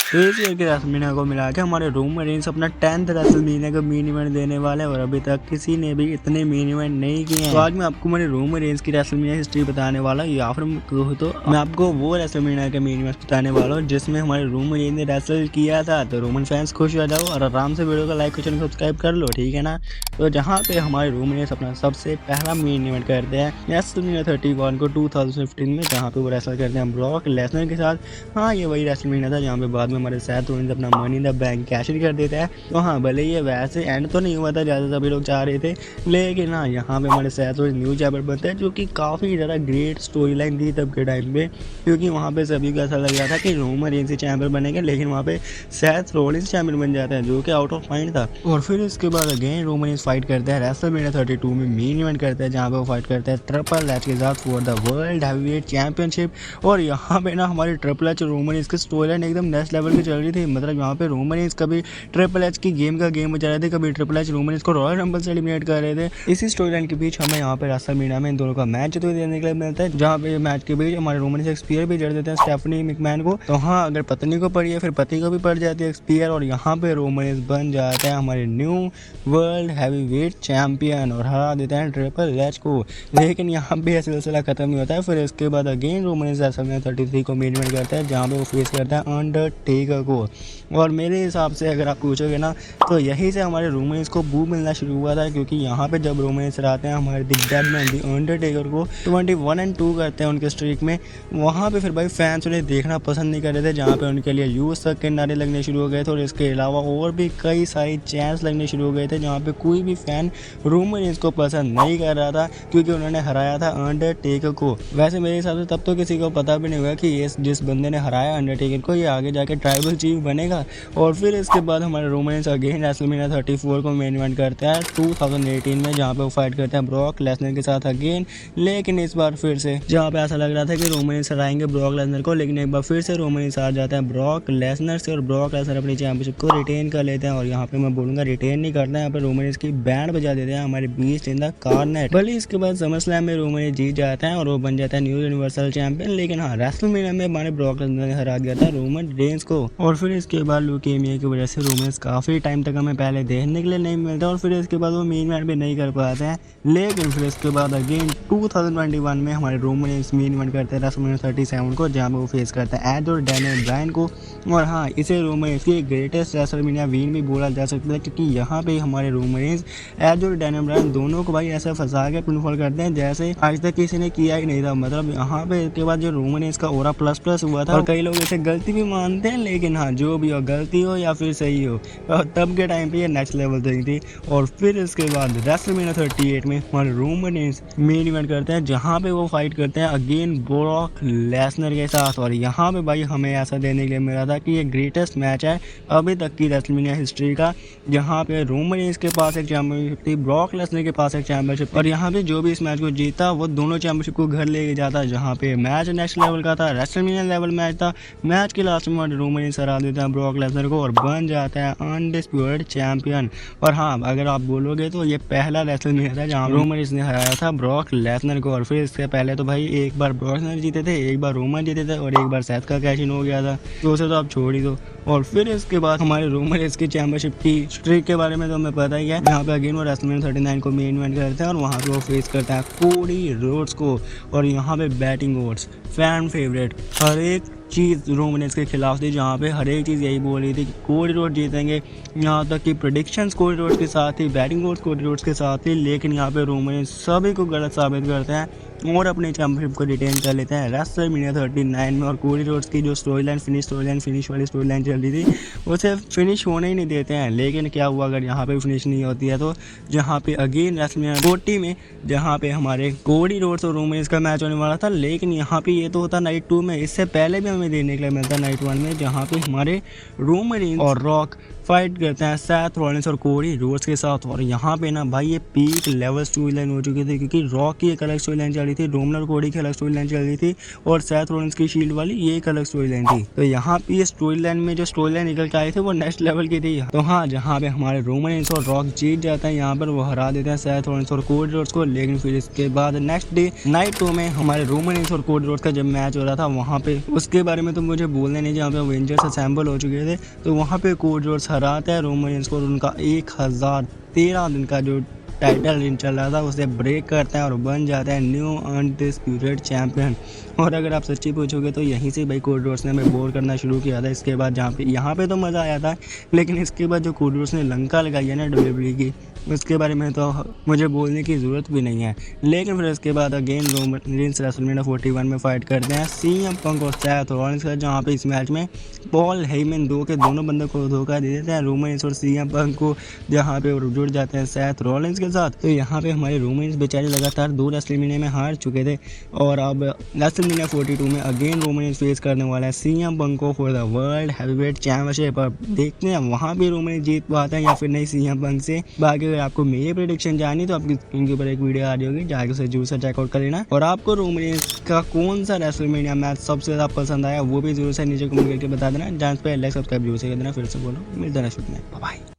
तो इस ईयर के रेसलमेनिया को मिला के हमारे रोमन रेंस अपना 10th रेसलमेनिया का मेन इवेंट देने वाले हैं और अभी तक किसी ने भी इतने मेन इवेंट नहीं किए हैं। तो आज मैं आपको मेरे रोमन रेंस की रेसलमेनिया हिस्ट्री बताने वाला हूँ, या फिर तो मैं आपको वो रेसलमेनिया का मेन इवेंट बताने वाला हूँ जिसमें हमारे रोमन रेंस ने रेसल किया था। तो रोमन फैंस खुश हो जाओ और आराम से वीडियो को लाइक और चैनल सब्सक्राइब कर लो, ठीक है ना। तो जहाँ पे हमारे रोमन रेंस अपना सबसे पहला मेन इवेंट करते हैं रेसलमेनिया 31 को 2015 में, जहाँ पे वो रेसल करते हैं ब्रॉक लेसनर के साथ। हाँ, ये वही रेसलमेनिया था जहाँ पे बाद में हमारे सेथ रोलिंस अपना money in the bank cash in कर देता है। तो हाँ, भले ये वैसे एंड तो नहीं हुआ था ज़्यादा सभी लोग चाह रहे थे, लेकिन हाँ यहाँ पे हमारे सेथ रोलिंस न्यू चैम्पियन बनते हैं, जो कि काफ़ी ज़्यादा ग्रेट स्टोरी लाइन थी तब के टाइम पे, क्योंकि वहाँ पे सभी को ऐसा लग रहा था कि रोमन रेंस चैम्पियन बनेंगे, लेकिन वहाँ पे सेथ रोलिंस चैम्पियन बन जाता है, जो कि आउट ऑफ माइंड था। और फिर इसके बाद अगेन रोमन रेंस फाइट करते हैं रेसलमेनिया 32 में मेन इवेंट करते हैं, जहाँ पे वो फाइट करते हैं ट्रिपल एच के साथ for the world heavyweight championship. और यहाँ पे ना हमारी ट्रिपल एच रोमन रेंस की स्टोरी लाइन एकदम नेक्स्ट लेवल की चल रही थी। मतलब यहाँ पे रोमन रेंस कभी ट्रिपल एच की गेम बजा रहे थे, कभी ट्रिपल एच रोमन रेंस को रॉयल रंबल से एलिमिनेट कर रहे थे। इसी स्टोरी लाइन के बीच हमें यहाँ पे रेसलमेनिया में इन दोनों का मैच तो देने के लिए मिलता है, जहाँ पे मैच के बीच हमारे रोमन रेंस एक स्पीयर भी जड़ देते हैं स्टेफनी मैकमैन को। तो हाँ, अगर पत्नी को पड़ी है फिर पति को भी पड़ जाती है स्पीयर, और यहाँ पे रोमन रेंस बन जाते हैं हमारे न्यू वर्ल्ड हैवीवेट चैंपियन और हरा देते हैं ट्रिपल एच को। लेकिन यहाँ पे यह सिलसिला खत्म नहीं होता है। फिर इसके बाद अगेन रोमन रेंस रेसलमेनिया 33 को मेन इवेंट करता है, जहाँ पे वो फेस करता है अंडरटेकर को। और मेरे हिसाब से अगर आप पूछोगे ना, तो यहीं से हमारे रोमन रेंस को बू मिलना शुरू हुआ था, क्योंकि यहाँ पे जब रोमन रेंस आते हैं हमारे the dead man the Undertaker को 21-2 करते हैं उनके स्ट्रीक में, वहाँ पे फिर भाई फैंस उन्हें देखना पसंद नहीं कर रहे थे, जहाँ पे उनके लिए यूज तक के नारे लगने शुरू हो गए थे। और इसके अलावा और भी कई सारी चैंस लगने शुरू हो गए थे, जहाँ पे कोई भी फैन रोमन रेंस को पसंद नहीं कर रहा था, क्योंकि उन्होंने हराया था अंडरटेकर को। वैसे मेरे हिसाब से तब तो किसी को पता भी नहीं हुआ कि ये जिस बंदे ने हराया अंडरटेकर को, ये आगे जाके ट्राइबल चीफ बनेगा। और फिर इसके बाद हमारे रोमन रेंस अगेन रेसलमेनिया 34 को मेन इवेंट करते हैं 2018 में, जहाँ पे वो फाइट करते हैं ब्रॉक लेसनर के साथ अगेन। लेकिन इस बार फिर से जहाँ पे ऐसा लग रहा था कि रोमन रेंस हराएंगे ब्रॉक लेसनर को, लेकिन एक बार फिर से रोमन रेंस हार जाते हैं ब्रॉक लेसनर से, और ब्रॉक लेसनर अपनी चैंपियनशिप को रिटेन कर लेते हैं। और यहाँ पे मैं बोलूँगा रिटेन नहीं करते हैं, यहाँ पे रोमन रेंस की बैंड बजा देते हैं हमारे बीस्ट इन द कार्नेट। भले इसके बाद समर स्लैम में रोमन रेंस जीत जाते हैं और वो बन जाता है न्यू यूनिवर्सल चैंपियन। लेकिन हाँ, रेसलमेनिया में हमारे ब्रॉक लेसनर ने हरा दिया था रोमन रेंस को। और फिर इसके बाद ल्यूकेमिया की वजह से रोमन रेंस काफ़ी टाइम तक हमें पहले देखने के लिए नहीं मिलता, और फिर इसके बाद वो मेन इवेंट भी नहीं कर पाते हैं। लेकिन फिर इसके बाद अगेन 2021 में हमारे रोमन रेंस मेन इवेंट करते हैं रेसलमेनिया 37 को, जहाँ पे वो फेस करते हैं एज और डैनियल ब्रायन को। और हाँ, इसे रोमन रेंस की ग्रेटेस्ट रेसलमेनिया विन भी बोला जा सकता है, क्योंकि यहाँ पे हमारे रोमन रेंस एज और डैनियल ब्रायन दोनों को भाई ऐसा फंसा के पिनफॉल करते हैं जैसे आज तक किसी ने किया ही नहीं था। मतलब यहाँ पे इसके बाद जो रोमन रेंस का ओरा प्लस हुआ था, और कई लोग इसे गलती भी मानते हैं, लेकिन हाँ, जो भी हो, गलती हो या फिर सही हो, तब के टाइम पे ये नेक्स्ट लेवल थिंग थी। और फिर इसके बाद रेसलमेनिया 38 में हमारे रोमन रेंस मेन इवेंट करते हैं, जहाँ पे वो फाइट करते हैं अगेन ब्रॉक लेसनर के साथ। और यहाँ पे भाई हमें ऐसा देने के लिए मिला था कि ये ग्रेटेस्ट मैच है अभी तक की रेसलमेनिया हिस्ट्री का, जहाँ पे रोमन रेंस के पास एक चैंपियनशिप थी, ब्रॉक लेसनर के पास एक चैंपियनशिप, और यहाँ पे जो भी इस मैच को जीता वो दोनों चैंपियनशिप को घर लेके जाता। जहाँ पे मैच नेक्स्ट लेवल का था, रेसलमेनिया लेवल मैच था। मैच के लास्ट में रोमन रेंस हरा देता है ब्रॉक लेसनर को और बन जाता है अनडिस्प्यूटेड चैंपियन। और हाँ, अगर आप बोलोगे तो ये पहला रेसलमेनिया था जहाँ रोमन रेंस ने हराया था ब्रॉक लेसनर को। और फिर इससे पहले तो भाई एक बार ब्रॉक लेसनर जीते थे, एक बार रोमन जीते थे, और एक बार सेथ का कैश इन हो गया था, तो उसे तो आप छोड़ ही दो। और फिर इसके बाद हमारे रोमन रेंस की चैंपियनशिप की स्ट्रीक के बारे में तो हमें पता ही है, यहाँ पे अगेन वो रेसलमेनिया 39 को मेन इवेंट करते हैं, और वहाँ पे वो फेस करता है कोडी रोड्स को। और यहाँ पे बैटिंग ओड्स फैन फेवरेट हर एक चीज़ रोमन रेंस के खिलाफ थी, जहाँ पे हर एक चीज़ यही बोल रही थी कि कोडी रोड्स जीतेंगे। यहाँ तक कि प्रेडिक्शंस कोडी रोड्स के साथ थी, बैटिंग ओड्स कोडी रोड्स के साथ थी, लेकिन यहाँ पे रोमन रेंस सभी को गलत साबित करते हैं और अपनी चैंपियनशिप को रिटेन कर लेते हैं रेसलमेनिया 39 में। और कोडी रोड्स की जो फिनिश वाली स्टोरी लाइन चल रही थी, उसे फिनिश होने ही नहीं देते हैं। लेकिन क्या हुआ अगर यहाँ पे फिनिश नहीं होती है, तो जहाँ पे अगेन रेसलमेनिया 40 में जहाँ पे हमारे कोडी रोड्स और रोमन रेंस का मैच होने वाला था, लेकिन यहाँ पे ये तो होता नाइट 2 में। इससे पहले भी हमें देखने के लिए मिलता नाइट 1 में, जहाँ पे हमारे रोमन रेंस और रॉक फाइट करते हैं सेथ रॉलिंस और कोडी रोड्स के साथ। और यहाँ पे ना भाई ये पीक लेवल स्टोरी लाइन हो चुकी थी, क्योंकि रॉक की एक अलग स्टोरी लाइन चल रही थी, रोमन और कोडी की अलग स्टोरी लाइन चल रही थी और सेथ रॉलिंस की शील्ड वाली ये एक अलग स्टोरी लाइन थी। तो यहाँ पे ये स्टोरी लाइन में जो स्टोरी लाइन निकल के आई थी वो नेक्स्ट लेवल की थी। तो हाँ, जहाँ पे हमारे रोमन रेंस और रॉक जीत जाते हैं, यहाँ पर वो हरा देते हैं सेथ रॉलिंस और कोडी रोड्स को। लेकिन फिर इसके बाद नेक्स्ट डे नाइट 2 में हमारे रोमन रेंस और कोडी रोड्स का जब मैच हो रहा था, वहाँ पे उसके बारे में तो मुझे बोलने नहीं, जहाँ पे अवेंजर्स असेंबल हो चुके थे, तो वहाँ पे कोडी रोड्स हराते हैं रोमन रेंस को और उनका 1013 दिन का जो टाइटल रेन चल रहा था उसे ब्रेक करते हैं और बन जाता है न्यू अनडिस्प्यूटेड चैंपियन। और अगर आप सच्ची पूछोगे तो यहीं से भाई कोडी रोड्स ने हमें बोर करना शुरू किया था। इसके बाद जहाँ पे यहाँ पे तो मज़ा आया था, लेकिन इसके बाद जो कोडी रोड्स ने लंका लगाई है ना WWE की, उसके बारे में तो मुझे बोलने की ज़रूरत भी नहीं है। लेकिन फिर इसके बाद अगेन रोमन रेंस रेसलमेनिया 41 में फाइट करते हैं CM पंक और सेथ रॉलिंस का, जहाँ पे इस मैच में पॉल हेयमन दोनों बंदों को धोखा दे देते हैं रोमन रेंस और CM पंक को, जहाँ पे वो जुड़ जाते हैं सेथ रॉलिंस के साथ। तो यहाँ पे हमारे रोमन रेंस बेचारे लगातार 2 रेसलमेनिया में हार चुके थे और अब रेसलमेनिया 42 में अगेन रोमन रेंस फेस करने वाला है CM पंक को for the world heavyweight championship. अब देखते हैं वहाँ भी रोमन रेंस जीत पाते हैं या फिर नहीं CM पंक से। बाकी अगर आपको मेरी प्रेडिक्शन जाननी तो आपकी स्क्रीन के ऊपर एक वीडियो आ रही होगी, जाके उसे जरूर से चेकआउट कर लेना। और आपको रोमन रेंस का कौन सा रेसलमेनिया मैच सबसे ज़्यादा पसंद आया वो भी जरूर से नीचे कमेंट करके बता देना। जान पे लाइक सब्सक्राइब जरूर से कर देना। फिर से बोलो, मिलते हैं नेक्स्ट वीडियो में, बाय बाय।